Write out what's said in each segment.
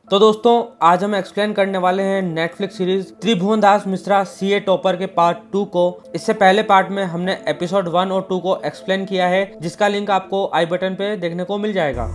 तो दोस्तों आज हम एक्सप्लेन करने वाले हैं नेटफ्लिक्स सीरीज त्रिभुवन दास मिश्रा सीए टॉपर के पार्ट 2 को। इससे पहले पार्ट में हमने एपिसोड 1 और 2 को एक्सप्लेन किया है, जिसका लिंक आपको आई बटन पे देखने को मिल जाएगा।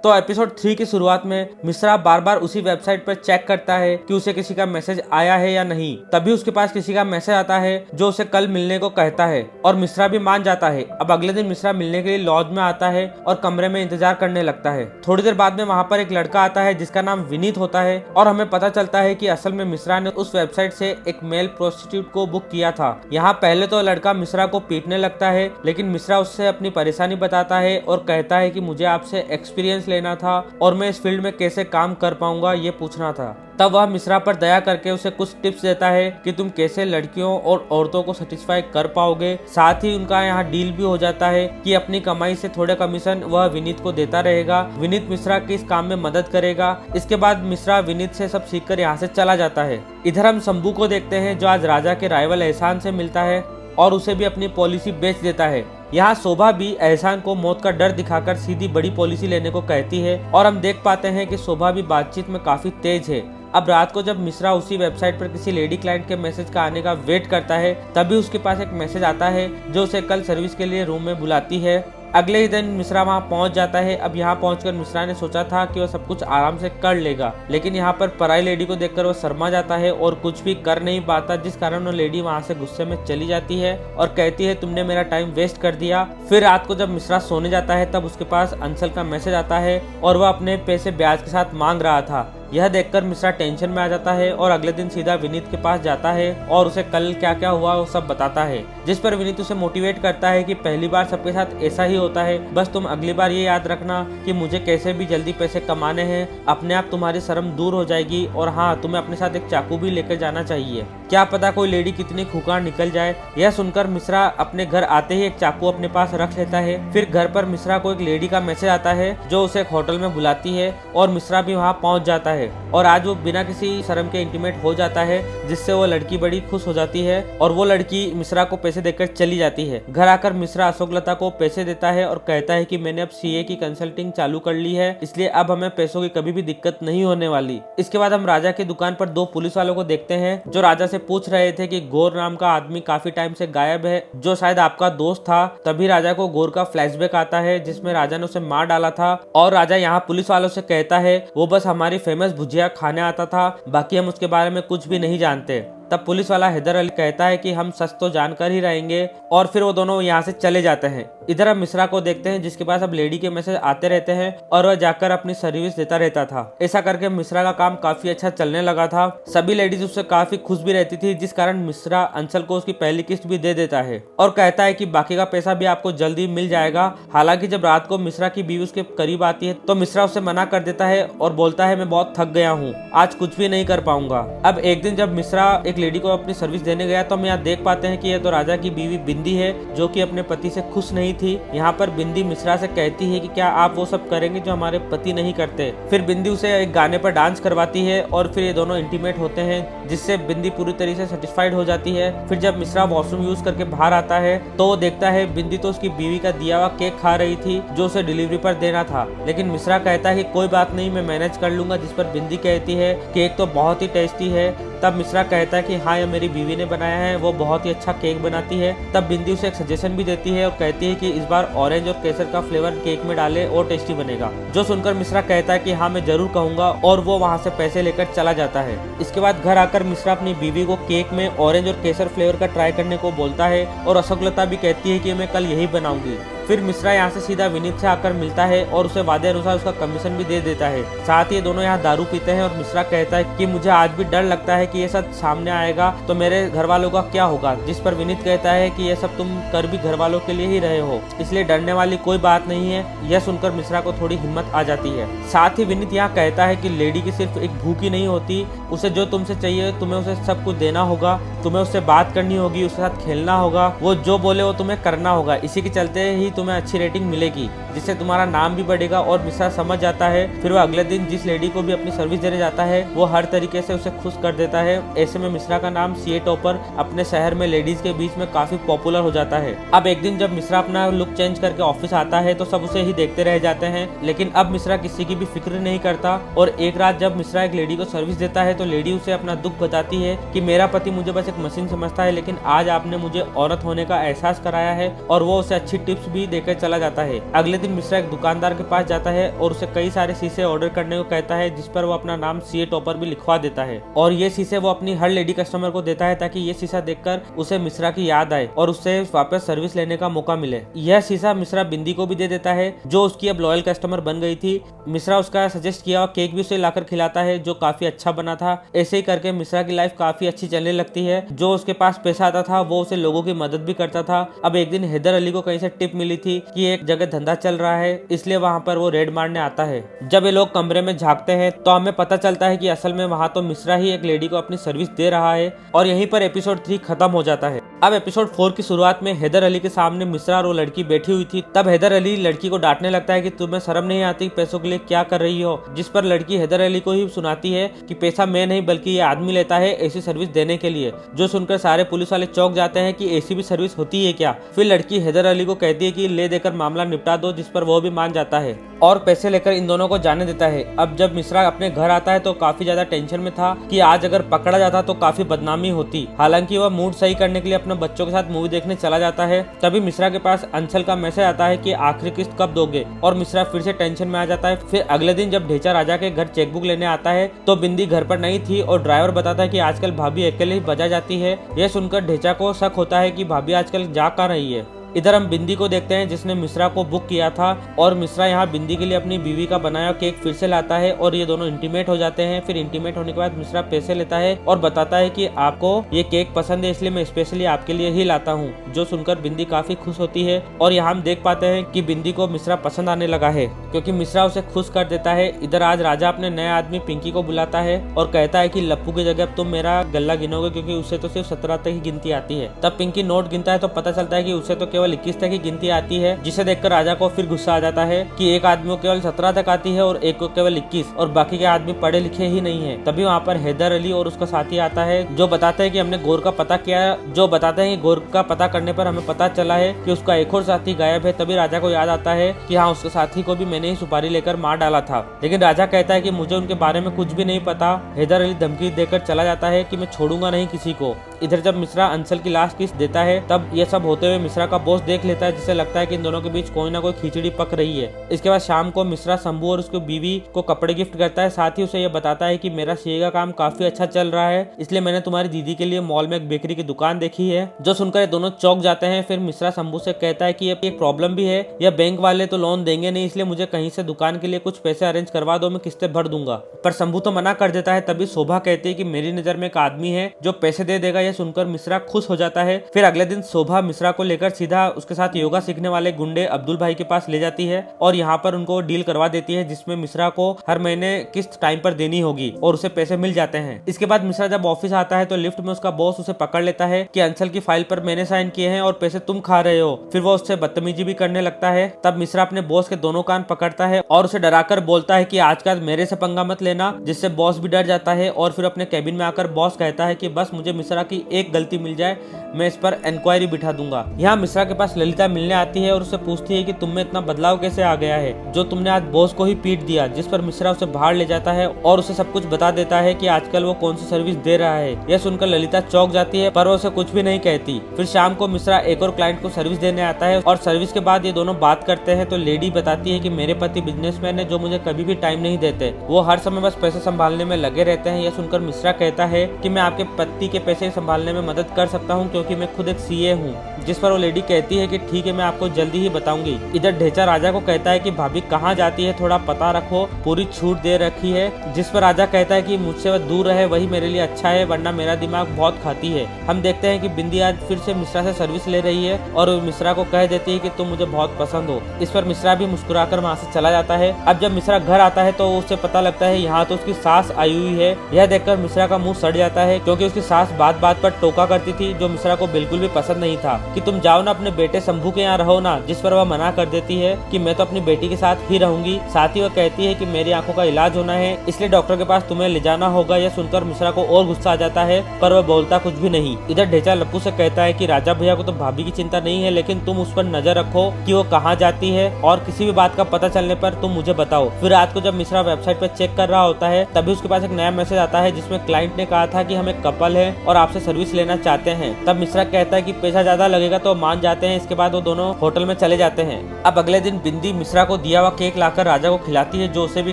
तो एपिसोड 3 की शुरुआत में मिश्रा बार बार उसी वेबसाइट पर चेक करता है कि उसे किसी का मैसेज आया है या नहीं। तभी उसके पास किसी का मैसेज आता है जो उसे कल मिलने को कहता है और मिश्रा भी मान जाता है। अब अगले दिन मिश्रा मिलने के लिए लॉज में आता है और कमरे में इंतजार करने लगता है। थोड़ी देर बाद में वहाँ पर एक लड़का आता है जिसका नाम विनीत होता है और हमें पता चलता है कि असल में मिश्रा ने उस वेबसाइट से एक मेल प्रोस्टिट्यूट को बुक किया था। यहाँ पहले तो लड़का मिश्रा को पीटने लगता है, लेकिन मिश्रा उससे अपनी परेशानी बताता है और कहता है कि मुझे आपसे एक्सपीरियंस लेना था और मैं इस फील्ड में कैसे काम कर पाऊंगा ये पूछना था। तब वह मिश्रा पर दया करके उसे कुछ टिप्स देता है कि तुम कैसे लड़कियों और औरतों को सेटिस्फाई कर पाओगे। साथ ही उनका यहाँ डील भी हो जाता है कि अपनी कमाई से थोड़े कमीशन वह विनीत को देता रहेगा। विनीत मिश्रा की इस काम में मदद करेगा। इसके बाद मिश्रा विनीत से सब सीखकर यहाँ से चला जाता है। इधर हम शंभू को देखते हैं जो आज राजा के राइवल एहसान से मिलता है और उसे भी अपनी पॉलिसी बेच देता है। यहाँ शोभा भी एहसान को मौत का डर दिखाकर सीधी बड़ी पॉलिसी लेने को कहती है और हम देख पाते हैं कि शोभा भी बातचीत में काफी तेज है। अब रात को जब मिश्रा उसी वेबसाइट पर किसी लेडी क्लाइंट के मैसेज का आने का वेट करता है, तभी उसके पास एक मैसेज आता है जो उसे कल सर्विस के लिए रूम में बुलाती है। अगले ही दिन मिश्रा वहां पहुंच जाता है। अब यहाँ पहुंचकर मिश्रा ने सोचा था कि वह सब कुछ आराम से कर लेगा, लेकिन यहाँ पर पराई लेडी को देखकर वह शर्मा जाता है और कुछ भी कर नहीं पाता, जिस कारण वो लेडी वहां से गुस्से में चली जाती है और कहती है तुमने मेरा टाइम वेस्ट कर दिया। फिर रात को जब मिश्रा सोने जाता है तब उसके पास अंशल का मैसेज आता है और वह अपने पैसे ब्याज के साथ मांग रहा था। यह देखकर मिश्रा टेंशन में आ जाता है और अगले दिन सीधा विनीत के पास जाता है और उसे कल क्या क्या हुआ वो सब बताता है, जिस पर विनीत उसे मोटिवेट करता है कि पहली बार सबके साथ ऐसा ही होता है, बस तुम अगली बार ये याद रखना कि मुझे कैसे भी जल्दी पैसे कमाने हैं, अपने आप तुम्हारी शर्म दूर हो जाएगी और हाँ, तुम्हें अपने साथ एक चाकू भी लेकर जाना चाहिए, क्या पता कोई लेडी कितनी खुकार निकल जाए। यह सुनकर मिश्रा अपने घर आते ही एक चाकू अपने पास रख लेता है। फिर घर पर मिश्रा को एक लेडी का मैसेज आता है जो उसे एक होटल में बुलाती है और मिश्रा भी वहाँ पहुँच जाता है और आज वो बिना किसी शर्म के इंटीमेट हो जाता है, जिससे वो लड़की बड़ी खुश हो जाती है और वो लड़की मिश्रा को पैसे देकर चली जाती है। घर आकर मिश्रा अशोक लता को पैसे देता है और कहता है कि मैंने अब सीए की कंसल्टिंग चालू कर ली है, इसलिए अब हमें पैसों की कभी भी दिक्कत नहीं होने वाली। इसके बाद हम राजा की दुकान पर दो पुलिस वालों को देखते हैं जो राजा से पूछ रहे थे कि गौर नाम का आदमी काफी टाइम से गायब है, जो शायद आपका दोस्त था। तभी राजा को गौर का फ्लैशबैक आता है जिसमें राजा ने उसे मार डाला था और राजा यहाँ पुलिस वालों से कहता है वो बस हमारी फेमस भुजिया खाने आता था, बाकी हम उसके बारे में कुछ भी नहीं जानते। तब पुलिस वाला हैदर अली कहता है कि हम सच तो जानकर ही रहेंगे और फिर वो दोनों यहाँ से चले जाते हैं। इधर हम मिश्रा को देखते हैं जिसके पास अब लेडी के मैसेज आते रहते हैं और वह जाकर अपनी सर्विस देता रहता था। ऐसा करके मिश्रा का काम काफी अच्छा चलने लगा था। सभी लेडीज उससे काफी खुश भी रहती थी, जिस कारण मिश्रा अंशल को उसकी पहली किस्त भी दे देता है और कहता है कि बाकी का पैसा भी आपको जल्दी मिल जाएगा। हालांकि जब रात को मिश्रा की बीवी उसके करीब आती है तो मिश्रा उसे मना कर देता है और बोलता है मैं बहुत थक गया हूँ, आज कुछ भी नहीं कर पाऊंगा। अब एक दिन जब मिश्रा एक लेडी को अपनी सर्विस देने गया तो हम यहाँ देख पाते हैं कि यह तो राजा की बीवी बिंदी है जो कि अपने पति से खुश नहीं थी। यहाँ पर बिंदी मिश्रा से कहती है कि क्या आप वो सब करेंगे जो हमारे पति नहीं करते। फिर बिंदी उसे एक गाने पर डांस करवाती है और फिर ये दोनों इंटीमेट होते हैं, जिससे बिंदी पूरी तरीके से सेटिस्फाइड हो जाती है। फिर जब मिश्रा वॉशरूम यूज करके बाहर आता है तो वो देखता है बिंदी तो उसकी बीवी का दिया हुआ केक खा रही थी जो उसे डिलीवरी पर देना था, लेकिन मिश्रा कहता है कि कोई बात नहीं, मैं मैनेज कर लूंगा, जिस पर बिंदी कहती है केक तो बहुत ही टेस्टी है। तब मिश्रा कहता है कि हाँ, ये मेरी बीवी ने बनाया है, वो बहुत ही अच्छा केक बनाती है। तब बिंदी उसे एक सजेशन भी देती है और कहती है कि इस बार ऑरेंज और केसर का फ्लेवर केक में डाले और टेस्टी बनेगा, जो सुनकर मिश्रा कहता है कि हाँ मैं जरूर कहूंगा और वो वहाँ से पैसे लेकर चला जाता है। इसके बाद घर आकर मिश्रा अपनी बीवी को केक में ऑरेंज और केसर फ्लेवर का ट्राई करने को बोलता है और अशोक लता भी कहती है कि मैं कल यही बनाऊंगी। फिर मिश्रा यहाँ से सीधा विनीत से आकर मिलता है और उसे वादे अनुसार उसका कमीशन भी दे देता है। साथ ही दोनों यहाँ दारू पीते हैं और मिश्रा कहता है कि मुझे आज भी डर लगता है कि ये सब सामने आएगा तो मेरे घर वालों का क्या होगा, जिस पर विनीत कहता है कि ये सब तुम कर भी घर वालों के लिए ही रहे हो, इसलिए डरने वाली कोई बात नहीं है। यह सुनकर मिश्रा को थोड़ी हिम्मत आ जाती है। साथ ही विनीत यहाँ कहता है कि लेडी की सिर्फ एक भूख ही नहीं होती, उसे जो तुमसे चाहिए तुम्हें उसे सब कुछ देना होगा। तुम्हें उससे बात करनी होगी, उसके साथ खेलना होगा, वो जो बोले वो तुम्हें करना होगा। इसी के चलते ही तुम्हें अच्छी रेटिंग मिलेगी, जिससे तुम्हारा नाम भी बढ़ेगा। और मिश्रा समझ जाता है। फिर वो अगले दिन जिस लेडी को भी अपनी सर्विस देने जाता है वो हर तरीके से उसे खुश कर देता है। ऐसे में मिश्रा का नाम सीए टॉपर अपने शहर में लेडीज के बीच में काफी पॉपुलर हो जाता है। अब एक दिन जब मिश्रा अपना लुक चेंज करके ऑफिस आता है तो सब उसे ही देखते रह जाते हैं, लेकिन अब मिश्रा किसी की भी फिक्र नहीं करता। और एक रात जब मिश्रा एक लेडी को सर्विस देता है तो लेडी उसे अपना दुख बताती है कि मेरा पति मुझे बस एक मशीन समझता है, लेकिन आज आपने मुझे औरत होने का एहसास कराया है। और वो उसे अच्छी टिप्स भी देकर चला जाता है। अगले दिन मिश्रा एक दुकानदार के पास जाता है और उसे कई सारे शीशे ऑर्डर करने को कहता है, जिस पर वो अपना नाम सीए टॉपर भी लिखवा देता है। और ये शीशे वो अपनी हर लेडी कस्टमर को देता है ताकि ये शीशा देखकर उसे मिश्रा की याद आए और उससे वापस सर्विस लेने का मौका मिले। यह शीशा मिश्रा बिंदी को भी दे देता है, जो उसकी अब लॉयल कस्टमर बन गई थी। मिश्रा उसका सजेस्ट किया और केक भी उसे लाकर खिलाता है, जो काफी अच्छा बना था। ऐसे ही करके मिश्रा की लाइफ काफी अच्छी चलने लगती है। जो उसके पास पैसा आता था वो उसे लोगों की मदद भी करता था। अब एक दिन हैदर अली को कहीं से टिप मिली थी कि एक जगह धंधा चल रहा है, इसलिए वहाँ पर वो रेड मारने आता है। जब ये लोग कमरे में झांकते हैं तो हमें पता चलता है कि असल में वहाँ तो मिश्रा ही एक लेडी को अपनी सर्विस दे रहा है। और यहीं पर एपिसोड 3 खत्म हो जाता है। अब एपिसोड 4 की शुरुआत में हैदर अली के सामने मिश्रा और वो लड़की बैठी हुई थी। तब हैदर अली लड़की को डांटने लगता है कि तुम्हें शर्म नहीं आती, पैसों के लिए क्या कर रही हो। जिस पर लड़की हैदर अली को ही सुनाती है कि पैसा मैं नहीं बल्कि ये आदमी लेता है ऐसी सर्विस देने के लिए। जो सुनकर सारे पुलिस वाले चौंक जाते हैं कि ऐसी भी सर्विस होती है क्या। फिर लड़की हैदर अली को कहती है कि ले देकर मामला निपटा दो, जिस पर वो भी मान जाता है और पैसे लेकर इन दोनों को जाने देता है। अब जब मिश्रा अपने घर आता है तो काफी ज्यादा टेंशन में था कि आज अगर पकड़ा जाता तो काफी बदनामी होती। हालांकि वह मूड सही करने के लिए अपने बच्चों के साथ मूवी देखने चला जाता है। तभी मिश्रा के पास अंशल का मैसेज आता है कि आखिरी किस्त कब दोगे, और मिश्रा फिर से टेंशन में आ जाता है। फिर अगले दिन जब ढेचा राजा के घर चेकबुक लेने आता है तो बिंदी घर पर नहीं थी और ड्राइवर बताता है कि आजकल भाभी अकेले ही बजा जाती है। यह सुनकर ढेचा को शक होता है कि भाभी आजकल जा कहाँ रही है। इधर हम बिंदी को देखते हैं जिसने मिश्रा को बुक किया था और मिश्रा यहाँ बिंदी के लिए अपनी बीवी का बनाया केक फिर से लाता है और ये दोनों इंटीमेट हो जाते हैं। फिर इंटीमेट होने के बाद मिश्रा पैसे लेता है और बताता है कि आपको ये केक पसंद है इसलिए मैं स्पेशली आपके लिए ही लाता हूँ। जो सुनकर बिंदी काफी खुश होती है और यहाँ हम देख पाते हैं कि बिंदी को मिश्रा पसंद आने लगा है क्योंकि मिश्रा उसे खुश कर देता है। इधर आज राजा अपने नए आदमी पिंकी को बुलाता है और कहता है कि लप्पू की जगह तुम मेरा गल्ला गिनोगे क्योंकि उसे तो सिर्फ 17 तक ही गिनती आती है। तब पिंकी नोट गिनता है तो पता चलता है कि उसे तो केवल 21 तक ही गिनती आती है, जिसे देखकर राजा को फिर गुस्सा आ जाता है कि एक आदमी को केवल 17 तक आती है और एक को केवल 21 और बाकी के आदमी पढ़े लिखे ही नहीं है। तभी वहाँ पर हैदर अली और उसका साथी आता है जो बताते हैं कि हमने गोर का पता किया, जो बताते हैं कि गोर का पता करने पर हमें पता चला है कि उसका एक और साथी गायब है। तभी राजा को याद आता है कि हाँ, उसके साथी को भी मैंने ही सुपारी लेकर मार डाला था। लेकिन राजा कहता है कि मुझे उनके बारे में कुछ भी नहीं पता। हैदर अली धमकी देकर चला जाता है कि मैं छोड़ूंगा नहीं किसी को। इधर जब मिश्रा अंशल की लास्ट किस्त देता है तब ये सब होते हुए मिश्रा का बॉस देख लेता है, जिसे लगता है कि इन दोनों के बीच कोई ना कोई खिचड़ी पक रही है। इसके बाद शाम को मिश्रा शंभू और उसकी बीवी को कपड़े गिफ्ट करता है। साथ ही उसे ये बताता है कि मेरा सीए का काम काफी अच्छा चल रहा है, इसलिए मैंने तुम्हारी दीदी के लिए मॉल में एक बेकरी की दुकान देखी है। जो सुनकर ये दोनों चौंक जाते हैं। फिर मिश्रा शंभू से कहता है कि ये एक प्रॉब्लम भी है, यह बैंक वाले तो लोन देंगे नहीं, इसलिए मुझे कहीं से दुकान के लिए कुछ पैसे अरेंज करवा दो, मैं किस्तें भर दूंगा। पर शंभू तो मना कर देता है। तभी शोभा कहती है कि मेरी नजर में एक आदमी है जो पैसे दे देगा। यह सुनकर मिश्रा खुश हो जाता है। फिर अगले दिन शोभा मिश्रा को लेकर सीधा उसके साथ योगा सीखने वाले गुंडे अब्दुल भाई के पास ले जाती है और यहाँ पर उनको डील करवा देती है जिसमें मिश्रा को हर महीने किस्त टाइम पर देनी होगी और उसे पैसे मिल जाते हैं। इसके बाद मिश्रा जब ऑफिस आता है तो लिफ्ट में उसका बॉस उसे पकड़ लेता है कि अंशल की फाइल पर मैंने साइन किए हैं और पैसे तुम खा रहे हो। फिर वो उससे बदतमीजी भी करने लगता है। तब मिश्रा अपने बॉस के दोनों कान पकड़ता है और उसे डराकर बोलता है कि आजकल मेरे से पंगा मत लेना, जिससे बॉस भी डर जाता है। और फिर अपने कैबिन में आकर बॉस कहता है कि बस मुझे मिश्रा की एक गलती मिल जाए, मैं इस पर इंक्वायरी बिठा दूंगा। यहाँ मिश्रा के पास ललिता मिलने आती है और उससे पूछती है कि तुम में इतना बदलाव कैसे आ गया है जो तुमने आज बॉस को ही पीट दिया। जिस पर मिश्रा उसे बाहर ले जाता है और उसे सब कुछ बता देता है कि आजकल वो कौन सी सर्विस दे रहा है। यह सुनकर ललिता चौंक जाती है पर वो उसे कुछ भी नहीं कहती। फिर शाम को मिश्रा एक और क्लाइंट को सर्विस देने आता है और सर्विस के बाद ये दोनों बात करते हैं तो लेडी बताती है कि मेरे पति बिजनेसमैन है जो मुझे कभी भी टाइम नहीं देते, वो हर समय बस पैसे संभालने में लगे रहते हैं। यह सुनकर मिश्रा कहता है कि मैं आपके पति के पैसे संभालने में मदद कर सकता हूँ क्योंकि मैं खुद एक सीए हूँ। जिस पर वो लेडी कहती कहती है कि ठीक है, मैं आपको जल्दी ही बताऊंगी। इधर ढेचा राजा को कहता है कि भाभी कहाँ जाती है, थोड़ा पता रखो, पूरी छूट दे रखी है। जिस पर राजा कहता है कि मुझसे वह दूर रहे वही मेरे लिए अच्छा है, वरना मेरा दिमाग बहुत खाती है। हम देखते हैं कि बिंदी आज फिर से मिश्रा से सर्विस ले रही है और मिश्रा को कह देती है कि तुम मुझे बहुत पसंद हो। इस पर मिश्रा भी मुस्कुराकर वहाँ से चला जाता है। अब जब मिश्रा घर आता है तो उसे पता लगता है यहाँ तो उसकी सास आई हुई है। यह देखकर मिश्रा का मुंह सड़ जाता है, क्योंकि उसकी सास बात बात पर टोका करती थी, जो मिश्रा को बिल्कुल भी पसंद नहीं था, कि तुम जाओ ना अपने बेटे शंभू के यहाँ रहो ना। जिस पर वह मना कर देती है कि मैं तो अपनी बेटी के साथ ही रहूंगी। साथ ही वह कहती है कि मेरी आंखों का इलाज होना है, इसलिए डॉक्टर के पास तुम्हें ले जाना होगा। यह सुनकर मिश्रा को और गुस्सा आ जाता है, पर वह बोलता कुछ भी नहीं। इधर ढेचा लप्पू से कहता है कि राजा भैया को तो भाभी की चिंता नहीं है, लेकिन तुम उस पर नजर रखो कि वो कहाँ जाती है, और किसी भी बात का पता चलने पर तुम मुझे बताओ। फिर रात को जब मिश्रा वेबसाइट पर चेक कर रहा होता है, तभी उसके पास एक नया मैसेज आता है, जिसमें क्लाइंट ने कहा था कि हम एक कपल है और आपसे सर्विस लेना चाहते हैं। तब मिश्रा कहता है कि पैसा ज्यादा लगेगा तो मान जाते हैं। इसके बाद वो दोनों होटल में चले जाते हैं। अब अगले दिन बिंदी मिश्रा को दिया हुआ केक लाकर राजा को खिलाती है, जो उसे भी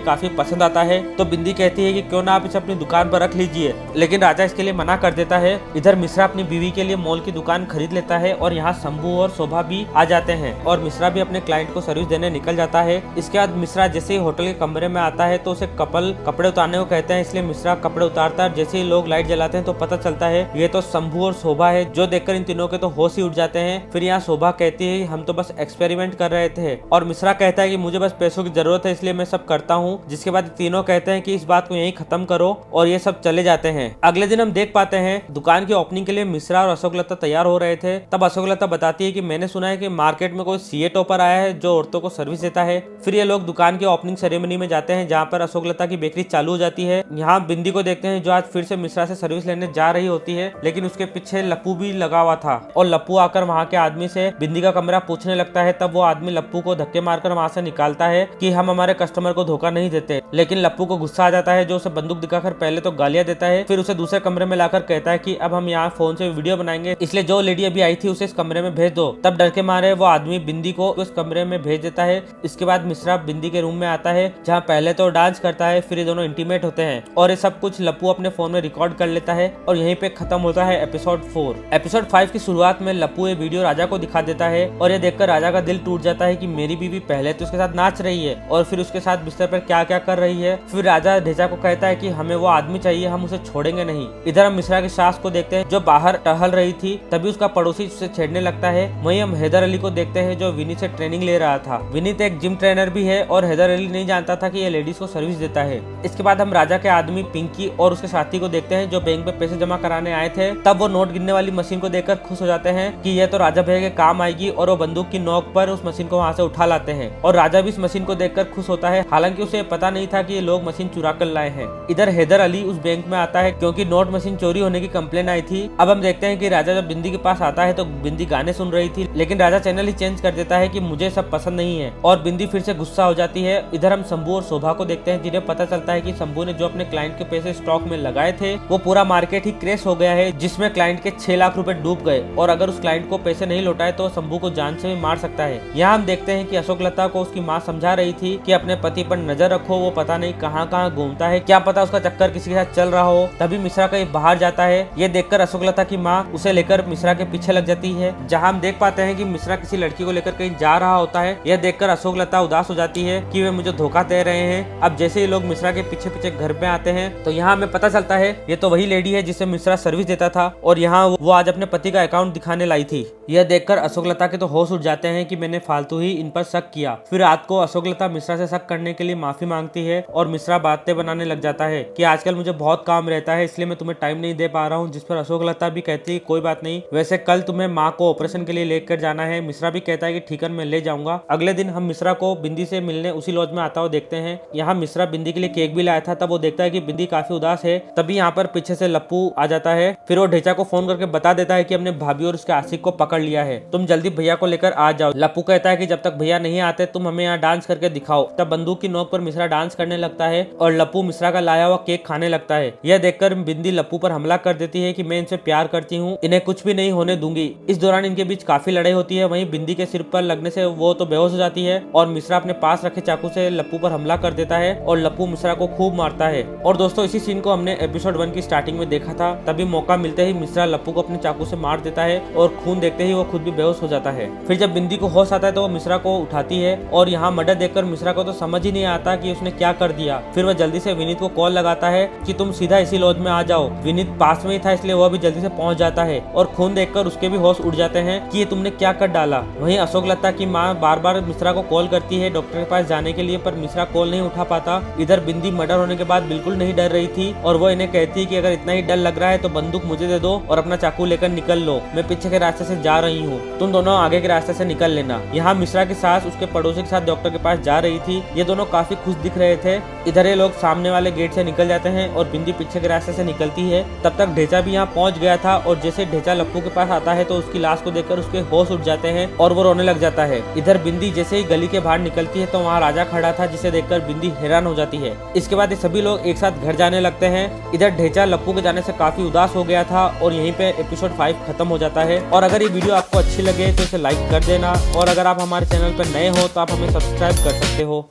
काफी पसंद आता है। तो बिंदी कहती है कि क्यों ना आप इसे अपनी दुकान पर रख लीजिए, लेकिन राजा इसके लिए मना कर देता है। इधर मिश्रा अपनी बीवी के लिए मॉल की दुकान खरीद लेता है और यहाँ शंभू और शोभा भी आ जाते हैं और मिश्रा भी अपने क्लाइंट को सर्विस देने निकल जाता है। इसके बाद मिश्रा जैसे ही होटल के कमरे में आता है तो उसे कपल कपड़े उतारने को कहते हैं, इसलिए मिश्रा कपड़े उतारता है। जैसे ही लोग लाइट जलाते हैं तो पता चलता है ये तो शंभू और शोभा है, जो देखकर इन तीनों के तो होश ही उड़ जाते हैं। फिर यहाँ शोभा कहती है हम तो बस एक्सपेरिमेंट कर रहे थे, और मिश्रा कहता है कि मुझे बस पैसों की जरूरत है, इसलिए मैं सब करता हूँ। जिसके बाद तीनों कहते हैं कि इस बात को यहीं खत्म करो, और ये सब चले जाते हैं। अगले दिन हम देख पाते हैं दुकान की ओपनिंग के लिए मिश्रा और अशोक लता तैयार हो रहे थे। तब अशोक लता बताती है कि मैंने सुना है कि मार्केट में कोई सीए टॉपर आया है जो औरतों को सर्विस देता है। फिर ये लोग दुकान की ओपनिंग सेरेमनी में जाते हैं, जहाँ पर अशोक लता की बेकरी चालू हो जाती है। यहाँ बिंदी को देखते हैं जो आज फिर से मिश्रा से सर्विस लेने जा रही होती है, लेकिन उसके पीछे लप्पू भी लगा हुआ था, और लप्पू आकर वहाँ के आदमी से बिंदी का कमरा पूछने लगता है। तब वो आदमी लप्पू को धक्के मारकर वहाँ से निकालता है कि हम हमारे कस्टमर को धोखा नहीं देते। लेकिन लप्पू को गुस्सा आ जाता है, जो उसे बंदूक दिखाकर पहले तो गालियां देता है, फिर उसे दूसरे कमरे में लाकर कहता है कि अब हम यहाँ फोन से वीडियो बनाएंगे, इसलिए जो लेडी अभी आई थी उसे इस कमरे में भेज दो। तब डर के मारे वो आदमी बिंदी को उस कमरे में भेज देता है। इसके बाद मिश्रा बिंदी के रूम में आता है, जहाँ पहले तो डांस करता है, फिर ये दोनों इंटीमेट होते हैं, और ये सब कुछ लप्पू अपने फोन में रिकॉर्ड कर लेता है। और यहीं पे खत्म होता है एपिसोड 4। एपिसोड 5 की शुरुआत में लप्पू ये वीडियो राजा को दिखा देता है, और ये देखकर राजा का दिल टूट जाता है कि मेरी बीवी पहले तो उसके साथ नाच रही है और फिर उसके साथ बिस्तर पर क्या क्या कर रही है। फिर राजा ढेचा को कहता है कि हमें वो आदमी चाहिए, हम उसे छोड़ेंगे नहीं। इधर हम मिश्रा की सास को देखते हैं जो बाहर टहल रही थी, तभी उसका पड़ोसी उसे छेड़ने लगता है। वहीं हम हैदर अली को देखते हैं जो विनीत से ट्रेनिंग ले रहा था। विनीत एक जिम ट्रेनर भी है और हैदर अली नहीं जानता था कि ये लेडीज को सर्विस देता है। इसके बाद हम राजा के आदमी पिंकी और उसके साथी को देखते हैं जो बैंक में पैसे जमा कराने आए थे। तब वो नोट गिनने वाली मशीन को देखकर खुश हो जाते हैं कि यह तो राजा भैया के काम आएगी, और वो बंदूक की नोक पर उस मशीन को वहाँ से उठा लाते हैं। और राजा भी इस मशीन को देखकर खुश होता है, हालांकि उसे पता नहीं था कि ये लोग मशीन चुरा कर लाए हैं। इधर हैदर अली उस बैंक में आता है क्योंकि नोट मशीन चोरी होने की कंप्लेन आई थी। अब हम देखते हैं कि राजा जब बिंदी के पास आता है तो बिंदी गाने सुन रही थी, लेकिन राजा चैनल ही चेंज कर देता है कि मुझे सब पसंद नहीं है, और बिंदी फिर से गुस्सा हो जाती है। इधर हम शंभू और शोभा को देखते हैं, जिन्हें पता चलता है कि शंभू ने जो अपने क्लाइंट के पैसे स्टॉक में लगाए थे वो पूरा मार्केट ही क्रैश हो गया है, जिसमें क्लाइंट के 6 लाख रुपए डूब गए, और अगर उस क्लाइंट को पैसे नहीं लौटाए तो शंभू को जान से भी मार सकता है। यहाँ हम देखते हैं कि अशोक लता को उसकी माँ समझा रही थी कि अपने पति पर नजर रखो, वो पता नहीं कहाँ कहाँ घूमता है, क्या पता उसका चक्कर किसी के साथ चल रहा हो। तभी मिश्रा कहीं बाहर जाता है। ये देखकर अशोक लता की माँ उसे लेकर मिश्रा के पीछे लग जाती है, जहाँ हम देख पाते हैं कि मिश्रा किसी लड़की को लेकर कहीं जा रहा होता है। यह देखकर अशोक लता उदास हो जाती है कि वे मुझे धोखा दे रहे हैं। अब जैसे ही लोग मिश्रा के पीछे पीछे घर पे आते हैं तो यहाँ हमें पता चलता है ये तो वही लेडी है जिसे मिश्रा सर्विस देता था, और यहाँ वो आज अपने पति का अकाउंट दिखाने लाई थी। यह देखकर अशोक लता के तो होश उड़ जाते हैं कि मैंने फालतू ही इन पर शक किया। फिर रात को अशोक लता मिश्रा से शक करने के लिए माफी मांगती है, और मिश्रा बातें बनाने लग जाता है कि आजकल मुझे बहुत काम रहता है, इसलिए मैं तुम्हें टाइम नहीं दे पा रहा हूँ। जिस पर अशोक लता भी कहती है कोई बात नहीं, वैसे कल तुम्हें माँ को ऑपरेशन के लिए लेकर जाना है। मिश्रा भी कहता है कि ठीक है मैं ले जाऊंगा। अगले दिन हम मिश्रा को बिंदी से मिलने उसी लॉज में आता हुआ देखते हैं। यहाँ मिश्रा बिंदी के लिए केक भी लाया था। तब वो देखता है कि बिंदी काफी उदास है। तभी यहाँ पर पीछे से लप्पू आ जाता है। फिर वो ढेचा को फोन करके बता देता है कि हमने भाभी और उसके आशिक को पकड़ लिया है, तुम जल्दी भैया को लेकर आ जाओ। लप्पू कहता है कि जब तक भैया नहीं आते तुम हमें यहाँ डांस करके दिखाओ। तब बंदूक की नोक पर मिश्रा डांस करने लगता है और लप्पू मिश्रा का लाया हुआ केक खाने लगता है। यह देखकर बिंदी लप्पू पर हमला कर देती है कि मैं इनसे प्यार करती हूँ, इन्हें कुछ भी नहीं होने दूंगी। इस दौरान इनके बीच काफी लड़ाई होती है। वहीं बिंदी के सिर पर लगने से वो तो बेहोश हो जाती है, और मिश्रा अपने पास रखे चाकू से लप्पू पर हमला कर देता है और लप्पू मिश्रा को खूब मारता है। और दोस्तों इसी सीन को हमने एपिसोड 1 की स्टार्टिंग में देखा था। तभी मौका मिलते ही मिश्रा लप्पू को अपने चाकू से मार देता है और खून देखते ही वो खुद भी बेहोश हो जाता है। फिर जब बिंदी को होश आता है तो वो मिश्रा को उठाती है और यहाँ मर्डर देखकर मिश्रा को तो समझ ही नहीं आता कि उसने क्या कर दिया। फिर वह जल्दी से विनीत को कॉल लगाता है कि तुम सीधा इसी लॉज में आ जाओ। विनीत पास में ही था इसलिए वह भी जल्दी से पहुंच जाता है और खून देखकर उसके भी होश उड़ जाते हैं कि ये तुमने क्या कर डाला। वहीं अशोक लता की माँ बार बार मिश्रा को कॉल करती है डॉक्टर के पास जाने के लिए, पर मिश्रा कॉल नहीं उठा पाता। इधर बिंदी मर्डर होने के बाद बिल्कुल नहीं डर रही थी और वो इन्हें कहती है कि अगर इतना ही डर लग रहा है तो बंदूक मुझे दे दो और अपना चाकू लेकर निकल लो। मैं पीछे के रास्ते से जा रही हूँ, तुम दोनों आगे के रास्ते से निकल लेना। यहाँ मिश्रा की सास उसके पड़ोसी के साथ डॉक्टर के पास जा रही थी। ये दोनों काफी खुश दिख रहे थे। इधर ये लोग सामने वाले गेट से निकल जाते हैं और बिंदी पीछे के रास्ते से निकलती है। तब तक ढेचा भी यहाँ पहुंच गया था और जैसे ढेचा लप्पू के पास आता है तो उसकी लाश को देखकर उसके होश उठ जाते हैं और वो रोने लग जाता है। इधर बिंदी जैसे ही गली के बाहर निकलती है तो वहाँ राजा खड़ा था, जिसे देखकर बिंदी हैरान हो जाती है। इसके बाद ये सभी लोग एक साथ घर जाने लगते हैं। इधर ढेचा लप्पू के जाने से काफी उदास हो गया था और यहीं पे एपिसोड 5 खत्म हो जाता है। और अगर ये वीडियो आपको अच्छी लगे तो इसे लाइक कर देना और अगर आप हमारे चैनल पर नए हो तो आप हमें सब्सक्राइब कर सकते हो।